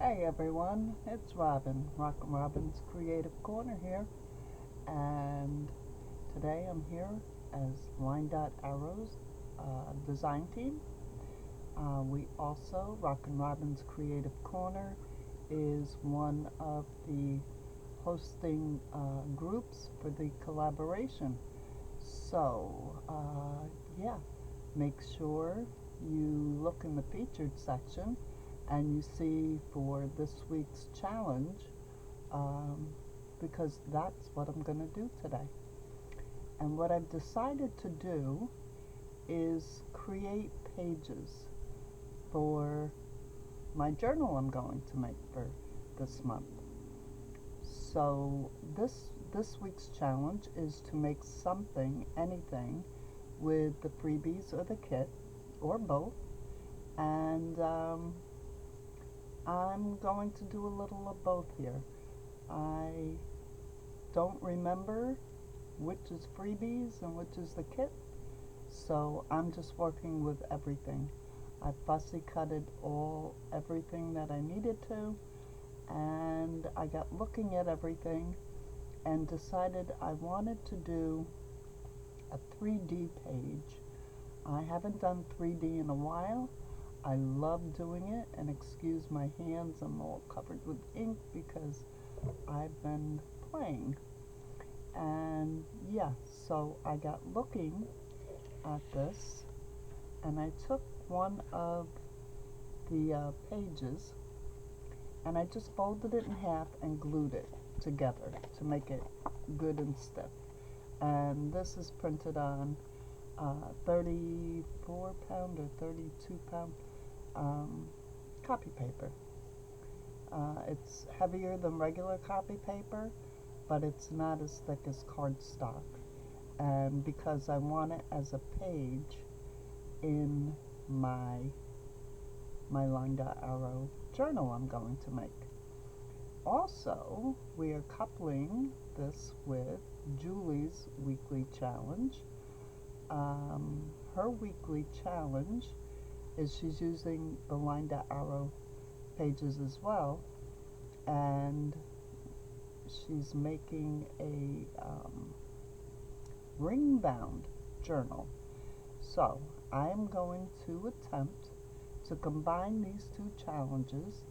Hey everyone, it's Robin's Creative Corner here, and today I'm here as LineDotArrow's design team. We also, Robin's Creative Corner is one of the hosting groups for the collaboration. So, yeah, make sure you look in the featured section and you see for this week's challenge, um, because that's what I'm going to do today. And what I've decided to do is create pages for my journal I'm going to make for this month. So this week's challenge is to make something, anything, with the freebies or the kit, or both. And I'm going to do a little of both here. I don't remember which is freebies and which is the kit, so I'm just working with everything. I fussy cutted everything that I needed to, and I got looking at everything and decided I wanted to do a 3D page. I haven't done 3D in a while. I love doing it, and excuse my hands, I'm all covered with ink because I've been playing. And yeah, so I got looking at this, and I took one of the pages and I just folded it in half and glued it together to make it good and stiff. And this is printed on 34-pound or 32-pound copy paper. It's heavier than regular copy paper, but it's not as thick as cardstock. And because I want it as a page in my LineDotArrow journal I'm going to make. Also, we are coupling this with Julie's weekly challenge. Her weekly challenge is she's using the LineDotArrow pages as well, and she's making a ring-bound journal. So I am going to attempt to combine these two challenges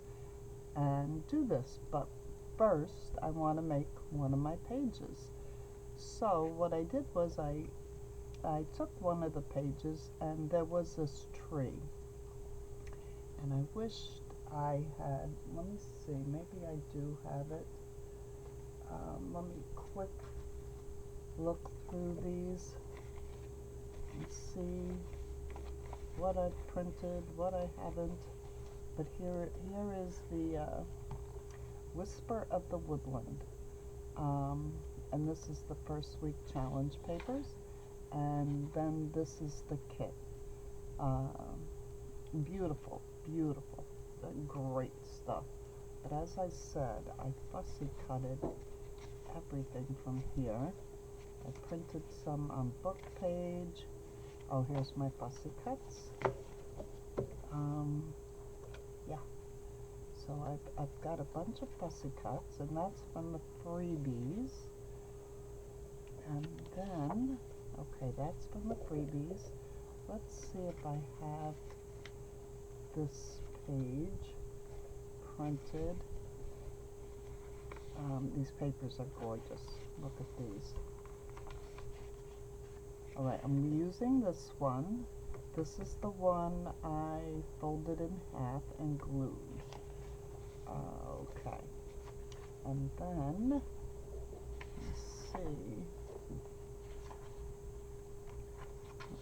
and do this, but first I want to make one of my pages. So what I did was I took one of the pages, and there was this tree, and I wished I had, let me see, maybe I do have it. Let me quick look through these and see what I've printed, what I haven't. But here is the Whisper of the Woodland, and this is the first week challenge papers, and then this is the kit. Beautiful, beautiful, great stuff. But as I said, I fussy cutted everything from here. I printed some on book page. Oh, here's my fussy cuts. Yeah. So I've got a bunch of fussy cuts, and that's from the freebies. And then, okay, that's from the freebies. Let's see if I have this page printed. These papers are gorgeous. Look at these. Alright, I'm using this one. This is the one I folded in half and glued. Okay. And then, let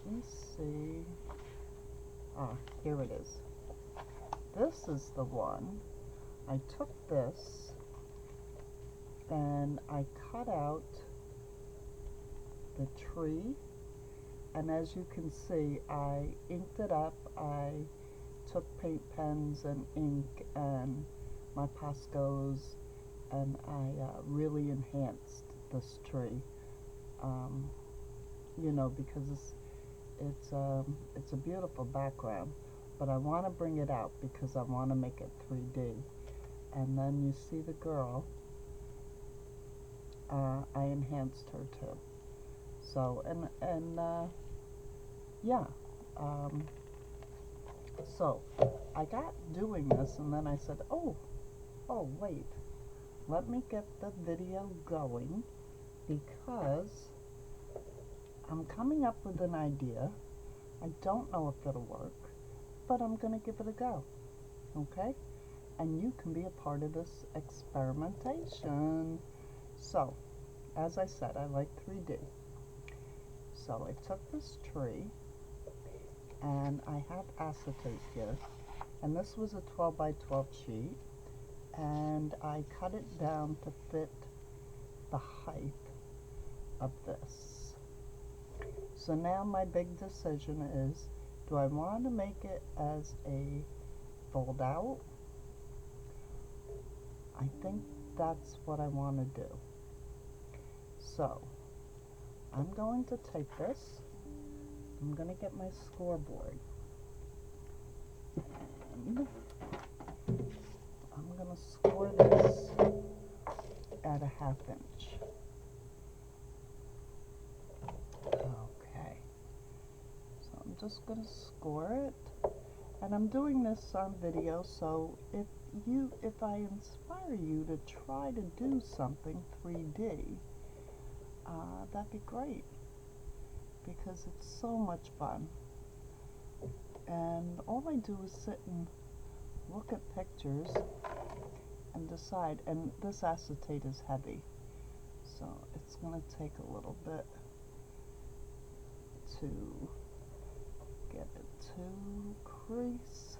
me see. Ah, here it is. This is the one. I took this and I cut out the tree, and as you can see, I inked it up. I took paint pens and ink and my Poscos, and I really enhanced this tree, you know, because it's a beautiful background, but I want to bring it out because I want to make it 3D. and then you see the girl, I enhanced her too. So, yeah. So, I got doing this, and then I said, oh, wait. Let me get the video going, because I'm coming up with an idea. I don't know if it'll work, but I'm going to give it a go. Okay? And you can be a part of this experimentation. So, as I said, I like 3D. So I took this tree, and I have acetate here, and this was a 12 by 12 sheet, and I cut it down to fit the height of this. So now my big decision is, do I want to make it as a fold out? I think that's what I want to do. So I'm going to take this, I'm going to get my scoreboard, and I'm going to score this at a 1/2 inch. Okay, so I'm just going to score it, and I'm doing this on video, so if I inspire you to try to do something 3D, that'd be great, because it's so much fun. And all I do is sit and look at pictures and decide, and this acetate is heavy, so it's going to take a little bit to get it to crease.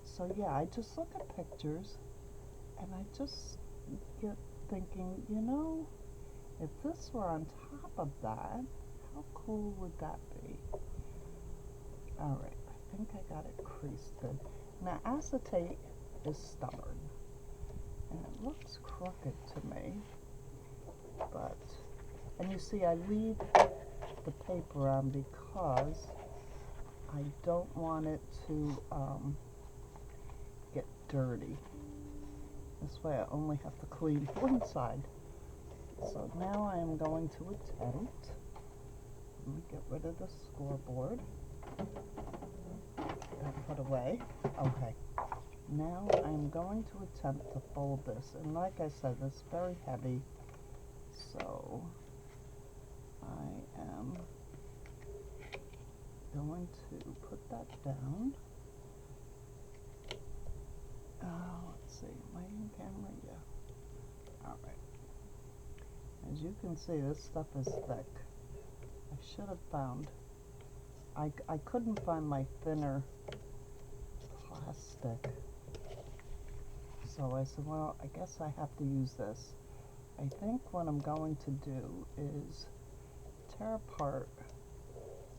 So yeah, I just look at pictures, and I just get thinking, you know, if this were on top of that, how cool would that be? Alright, I think I got it creased good. Now, acetate is stubborn, and it looks crooked to me, but, and you see I leave the paper on because I don't want it to get dirty. This way I only have to clean one side. So now I am going to attempt, let me get rid of the scoreboard and put away. Okay, now I'm going to attempt to fold this, and like I said, it's very heavy, so I am going to put that down. Let's see, am I in camera? Yeah. Alright. As you can see, this stuff is thick. I should have found, I couldn't find my thinner plastic. So I said, well, I guess I have to use this. I think what I'm going to do is tear apart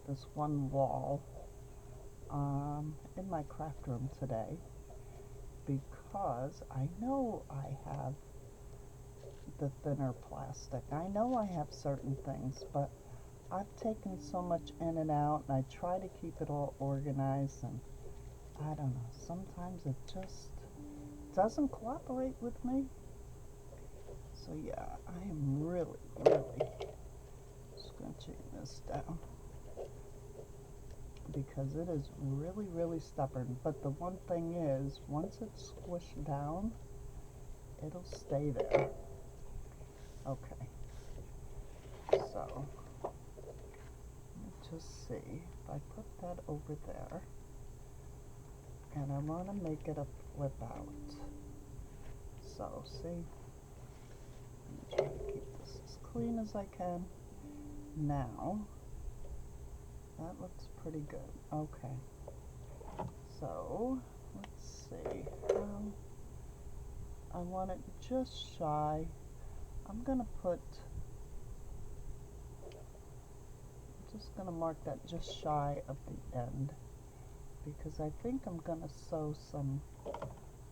this one wall in my craft room today, because I know I have the thinner plastic. I know I have certain things, but I've taken so much in and out, and I try to keep it all organized, and I don't know, sometimes it just doesn't cooperate with me. So yeah, I am really scrunching this down, because it is really stubborn. But the one thing is, once it's squished down, it'll stay there. Okay, so let me just see if I put that over there, and I want to make it a flip out. So see, I'm trying to keep this as clean as I can. Now that looks pretty good. Okay, so let's see, I want it just shy. I'm just gonna mark that just shy of the end, because I think I'm gonna sew some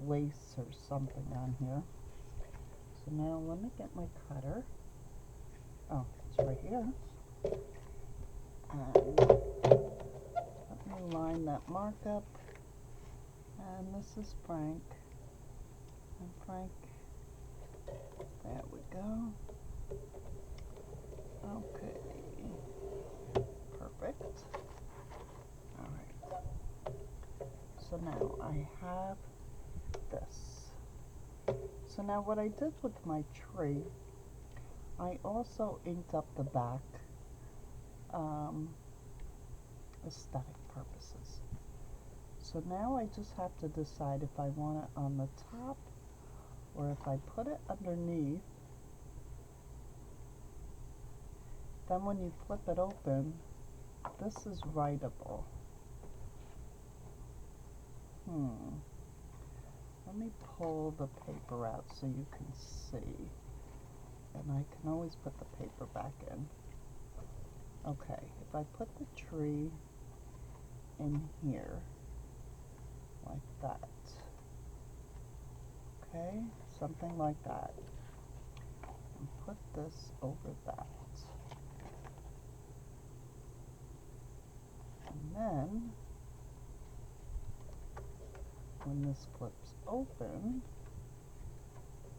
lace or something on here. So now let me get my cutter. Oh, it's right here. And let me line that mark up. And this is Frank. And Frank, there we go. Okay, perfect. Alright, so now I have this. So now what I did with my tree, I also inked up the back, aesthetic purposes. So now I just have to decide if I want it on the top or if I put it underneath. Then when you flip it open, this is writable. Let me pull the paper out so you can see. And I can always put the paper back in. Okay, if I put the tree in here, like that. Okay, something like that. And put this over that. And then, when this flips open,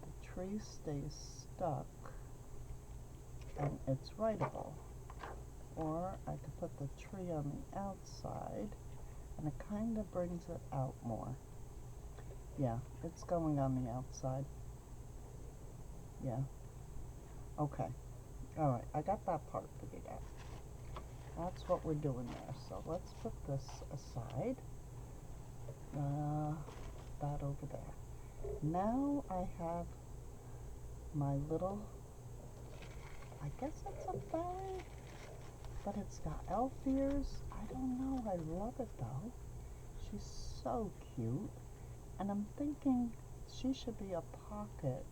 the tree stays stuck and it's writable. Or I could put the tree on the outside and it kind of brings it out more. Yeah, it's going on the outside. Yeah. Okay. Alright, I got that part figured out. That's what we're doing there. So let's put this aside. That over there. Now I have my little, I guess it's a fairy, but it's got elf ears. I don't know. I love it though. She's so cute. And I'm thinking she should be a pocket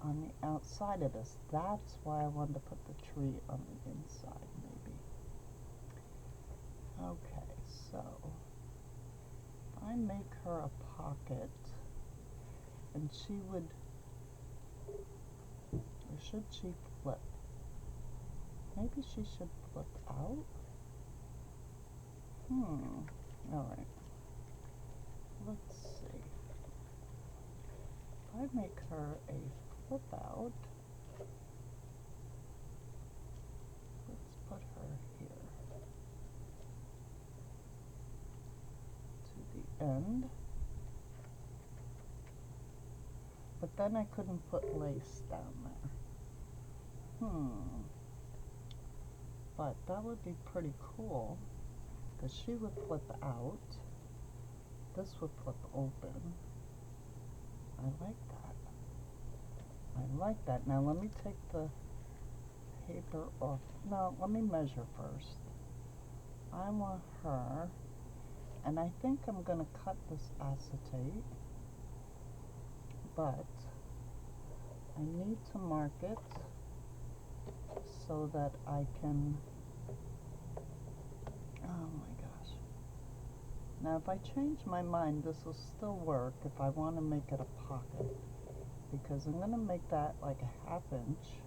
on the outside of this. That's why I wanted to put the tree on the inside, maybe. Okay, so I make her a pocket, and she would, or should she flip? Maybe she should flip out? Alright. Let's see. If I make her a flip out, let's put her here to the end. But then I couldn't put lace down there. But that would be pretty cool, because she would flip out. This would flip open. I like that. I like that. Now let me take the paper off. No, let me measure first. I want her, and I think I'm going to cut this acetate, but I need to mark it so that I can, oh my gosh. Now if I change my mind, this will still work if I want to make it a pocket, because I'm going to make that like a 1/2 inch,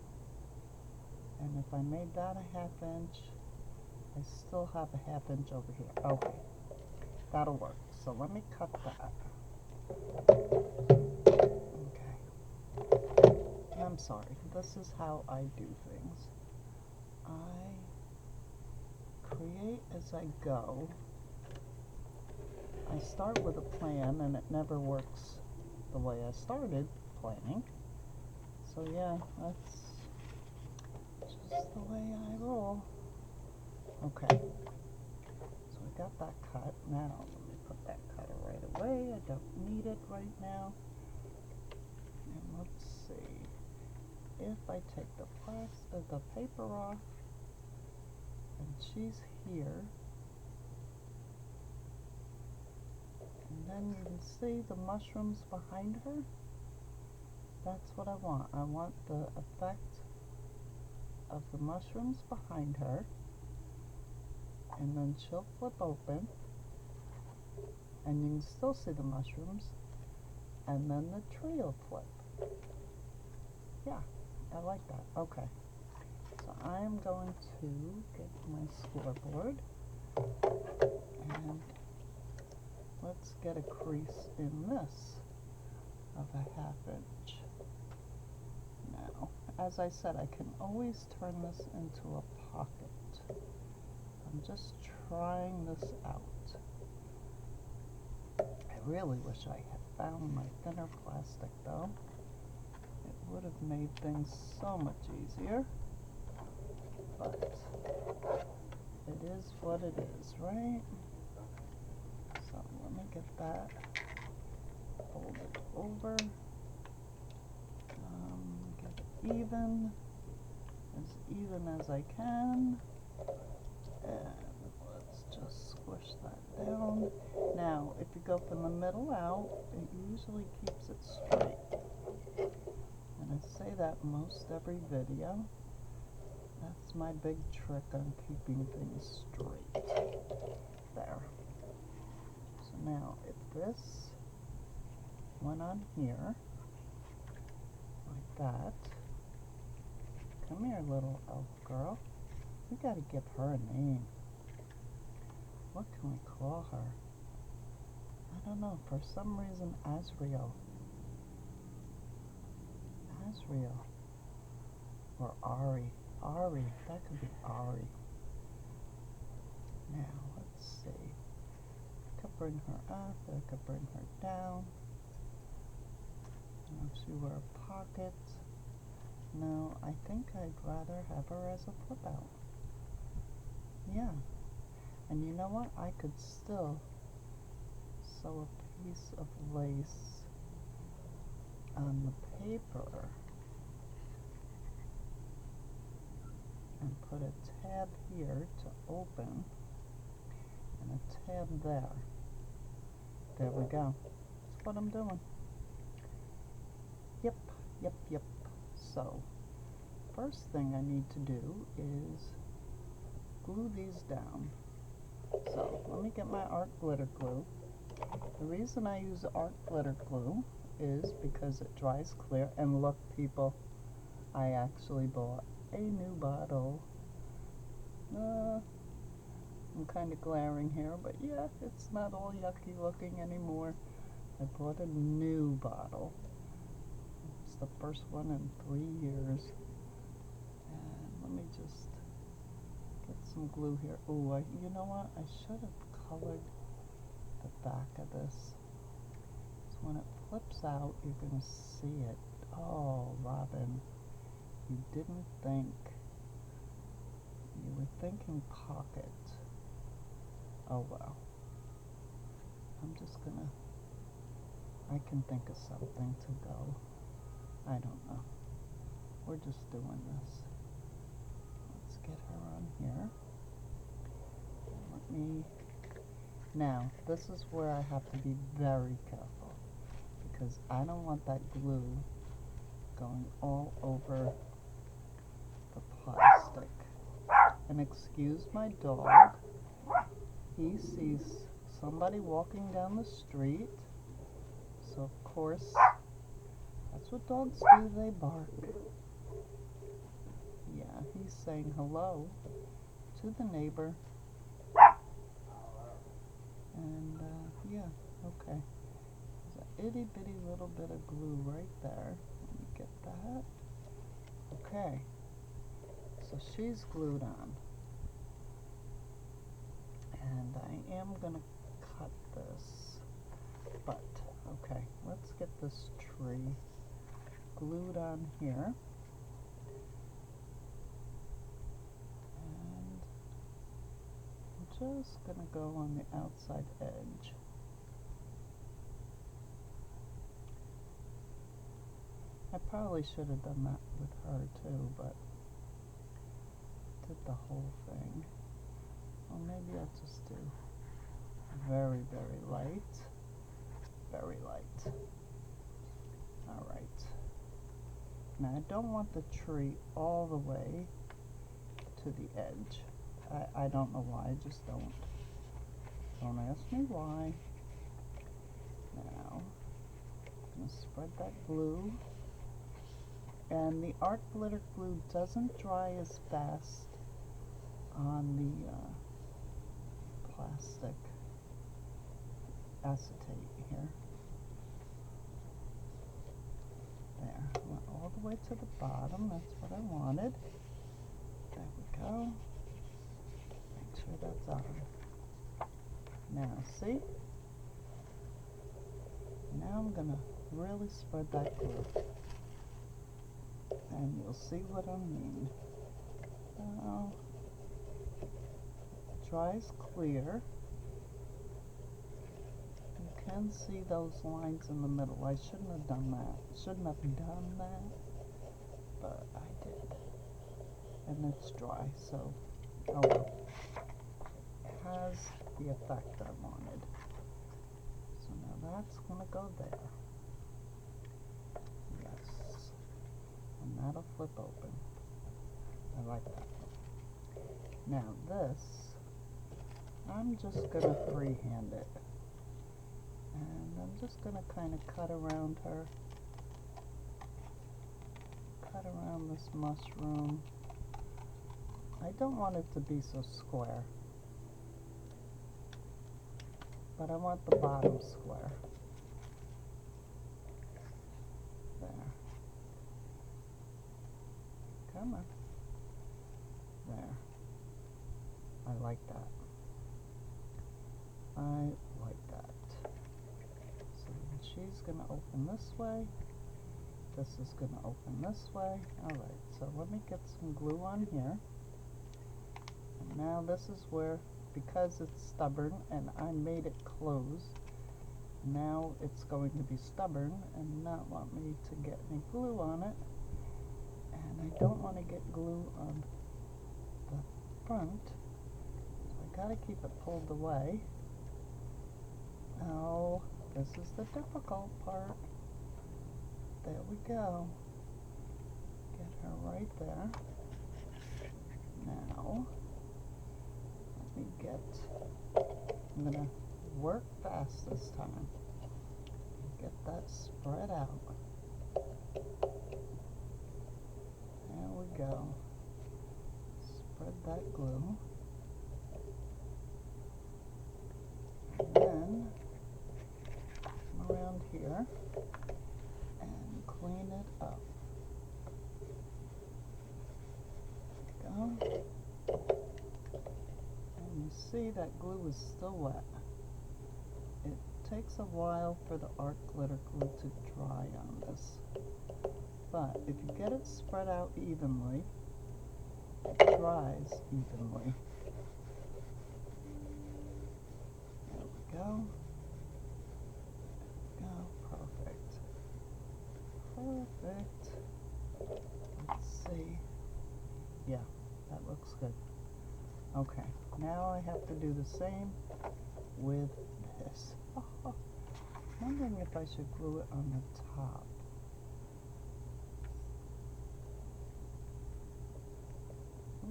and if I made that a 1/2 inch, I still have a 1/2 inch over here. Okay, that'll work. So let me cut that. Okay. I'm sorry, this is how I do things. I create as I go. I start with a plan and it never works the way I started planning. So yeah, that's just the way I roll. Okay, so I got that cut. Now let me put that cutter right away. I don't need it right now. And let's see. If I take the paper off, and she's here, and then you can see the mushrooms behind her. That's what I want. I want the effect of the mushrooms behind her, and then she'll flip open, and you can still see the mushrooms, and then the tree will flip. Yeah, I like that. Okay, so I'm going to get my scoreboard, and let's get a crease in this. of a 1/2 inch. Now, as I said, I can always turn this into a pocket. I'm just trying this out. I really wish I had found my thinner plastic though. It would have made things so much easier. But it is what it is, right? So let me get that folded over. Get it even as I can. And let's just squish that down. Now, if you go from the middle out, it usually keeps it straight. And I say that most every video. That's my big trick on keeping things straight. There. So now, if this went on here, like that. Come here, little elf girl. We gotta give her a name. What can we call her? I don't know. For some reason, Azriel. Or Ari. That could be Ari. Now, let's see. I could bring her up. I could bring her down. Now she wear a pocket. No, I think I'd rather have her as a flip out. Yeah. And you know what? I could still sew a piece of lace on the paper and put a tab here to open and a tab there. There we go. That's what I'm doing. Yep. So, first thing I need to do is glue these down. So, let me get my art glitter glue. The reason I use art glitter glue is because it dries clear. And look, people, I actually bought a new bottle. I'm kind of glaring here, but yeah, it's not all yucky looking anymore. I bought a new bottle. It's the first one in 3 years. And let me just get some glue here. Oh, you know what? I should have colored the back of this. So when it flips out, you're going to see it. Oh, Robin, you didn't think. You were thinking pocket. Oh, well. I'm just going to, I can think of something to go. I don't know. We're just doing this. Let's get her on here. Let me... Now, this is where I have to be very careful, because I don't want that glue going all over the plastic. And excuse my dog. He sees somebody walking down the street. So, of course, that's what dogs do, they bark. Yeah, he's saying hello to the neighbor. And, yeah, okay. There's an itty bitty little bit of glue right there. Let me get that. Okay. So she's glued on. And I am going to cut this. But, okay, let's get this tree glued on here. And I'm just going to go on the outside edge. I probably should have done that with her too, but did the whole thing. Well, maybe I'll just do very, very light. Very light. Alright. Now I don't want the tree all the way to the edge. I don't know why, I just don't. Don't ask me why. Now, I'm going to spread that glue. And the art glitter glue doesn't dry as fast on the plastic acetate here. the way to the bottom. That's what I wanted. There we go. Make sure that's on. Now, see? Now I'm going to really spread that glue. And you'll see what I mean. Now, dries clear. You can see those lines in the middle. I shouldn't have done that. Shouldn't have done that, but I did. And it's dry, so oh well. It has the effect I wanted. So now that's going to go there. Yes. And that'll flip open. I like that. Now this, I'm just going to freehand it. And I'm just going to kind of cut around her. Cut around this mushroom. I don't want it to be so square. But I want the bottom square. There. Come on. There. I like that. I like that. So she's going to open this way. This is going to open this way. Alright, so let me get some glue on here. And now this is where, because it's stubborn and I made it close, now it's going to be stubborn and not want me to get any glue on it. And I don't want to get glue on the front. So I gotta keep it pulled away. Oh, this is the difficult part. There we go. Get her right there. Now, let me get, I'm gonna work fast this time. Get that spread out. There we go. Spread that glue. And then come around here and clean it up. There we go. And you see that glue is still wet. It takes a while for the art glitter glue to dry on this. But if you get it spread out evenly, it dries evenly. There we go. There we go. Perfect. Perfect. Let's see. Yeah, that looks good. Okay, now I have to do the same with this. I'm wondering if I should glue it on the top.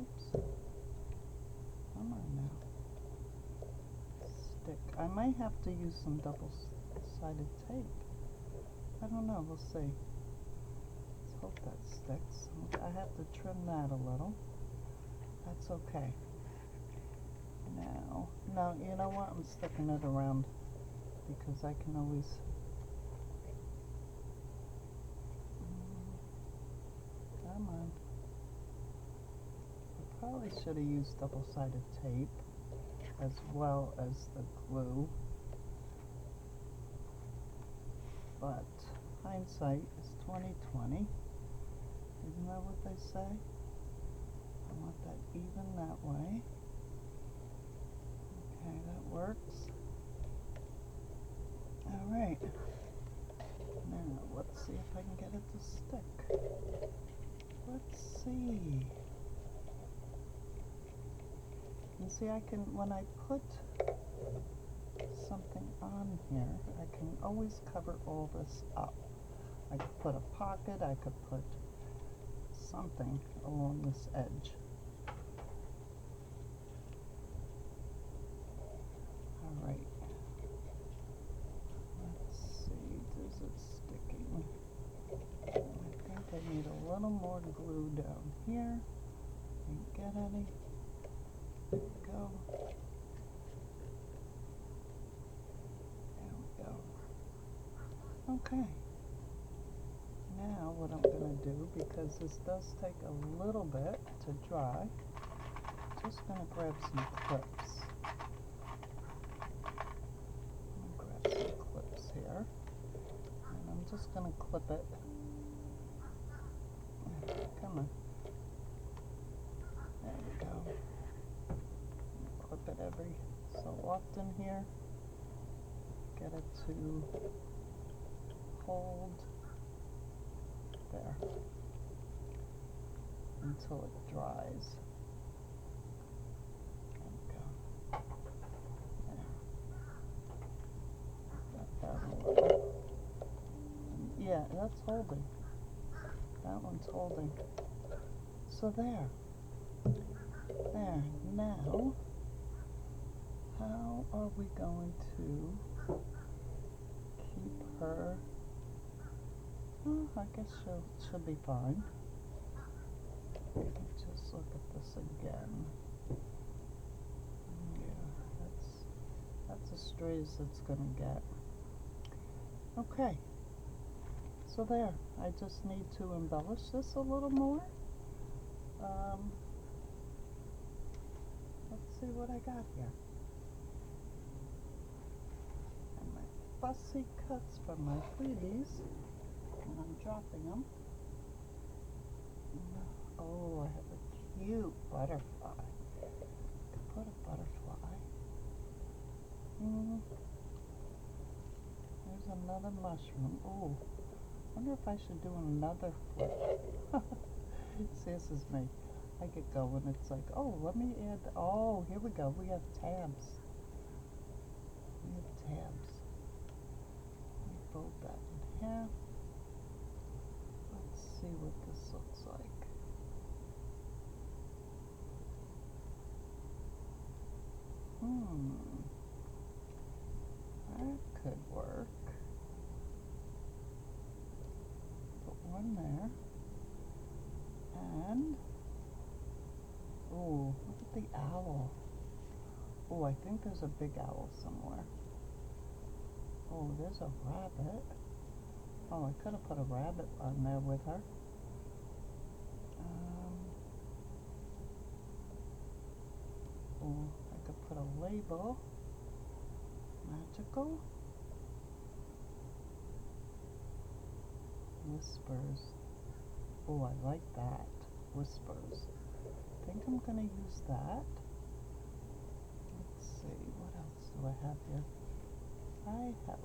Oops. Come on now. Stick. I might have to use some double-sided tape. I don't know, we'll see. Let's hope that sticks. I have to trim that a little. That's okay. Now, no, you know what? I'm sticking it around because I can always... Come on. I probably should have used double-sided tape as well as the glue. But hindsight is 20/20. Isn't that what they say? I want that even that way. Okay, that works. Alright. Now, let's see if I can get it to stick. Let's see. And see, I can, when I put something on here, I can always cover all this up. I could put a pocket, I could put something along this edge. Alright. Let's see, is it sticking? I think I need a little more glue down here. Didn't get any. There we go. There we go. Okay. now what I'm going to do, because this does take a little bit to dry, just going to grab some clips. Grab some clips here, and I'm just going to clip it. Come on. There we go. Clip it every so often here. Get it to hold there until it dries. There we go. There. Got that a little. And yeah, that's holding. That one's holding. So there. There. Now, how are we going to keep her? Oh, I guess she'll be fine. Just look at this again. Yeah, that's as straight as it's gonna get. Okay. So there. I just need to embellish this a little more. Let's see what I got here. And my fussy cuts from my freebies. And I'm dropping them. Oh, I have a cute butterfly. I could put a butterfly. There's another mushroom. Oh, I wonder if I should do another flip. See, this is me. I get going. It's like, oh, let me add. Oh, here we go. We have tabs. We have tabs. Let me fold that in half. Let's see what this looks like. That could work. Put one there. And, oh, look at the owl. Oh, I think there's a big owl somewhere. Oh, there's a rabbit. Oh, I could have put a rabbit on there with her. Oh, I could put a label. Magical. Whispers. Oh, I like that. Whispers. I think I'm going to use that. Let's see, what else do I have here?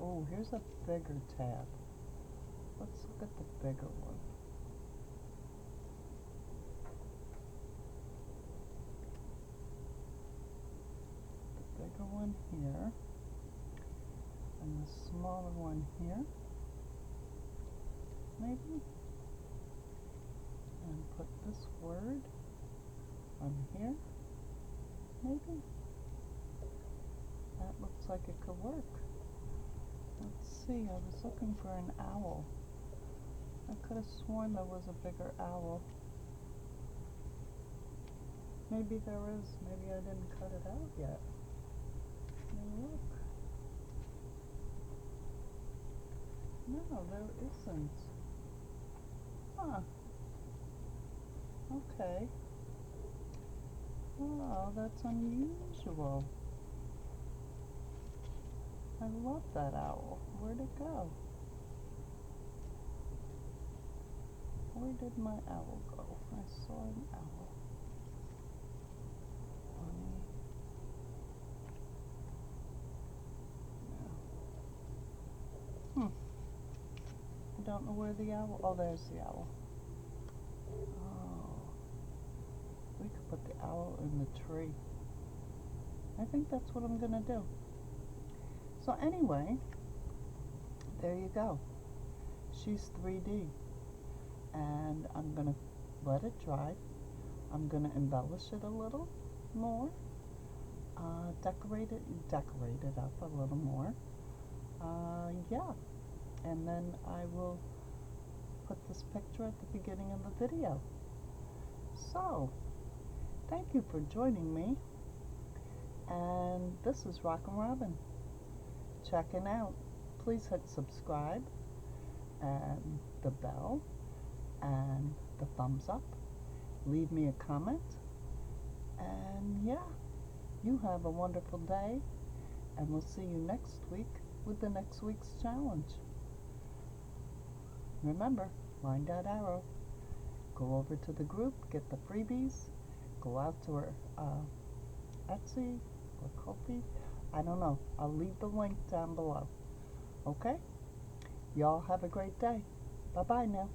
Oh, here's a bigger tab. Let's look at the bigger one. The bigger one here. And the smaller one here. Maybe. And put this word on here. Maybe. That looks like it could work. Let's see, I was looking for an owl. I could have sworn there was a bigger owl. Maybe there is. Maybe I didn't cut it out yet. Look. No, there isn't. Huh. Okay. Oh, that's unusual. I love that owl. Where'd it go? Where did my owl go? I saw an owl. Bunny. No. I don't know where the owl. Oh, there's the owl. Oh. We could put the owl in the tree. I think that's what I'm gonna do. So anyway, there you go. She's 3D. And I'm going to let it dry. I'm going to embellish it a little more. Decorate it up a little more. Yeah. And then I will put this picture at the beginning of the video. So, thank you for joining me. And this is Rockin' Robin. Checking out. Please hit subscribe. and the bell and the thumbs up. Leave me a comment. And yeah, you have a wonderful day. And we'll see you next week with the next week's challenge. Remember, LineDotArrow. Go over to the group, get the freebies, go out to our Etsy or Ko-fi. I don't know. I'll leave the link down below. Okay? Y'all have a great day. Bye-bye now.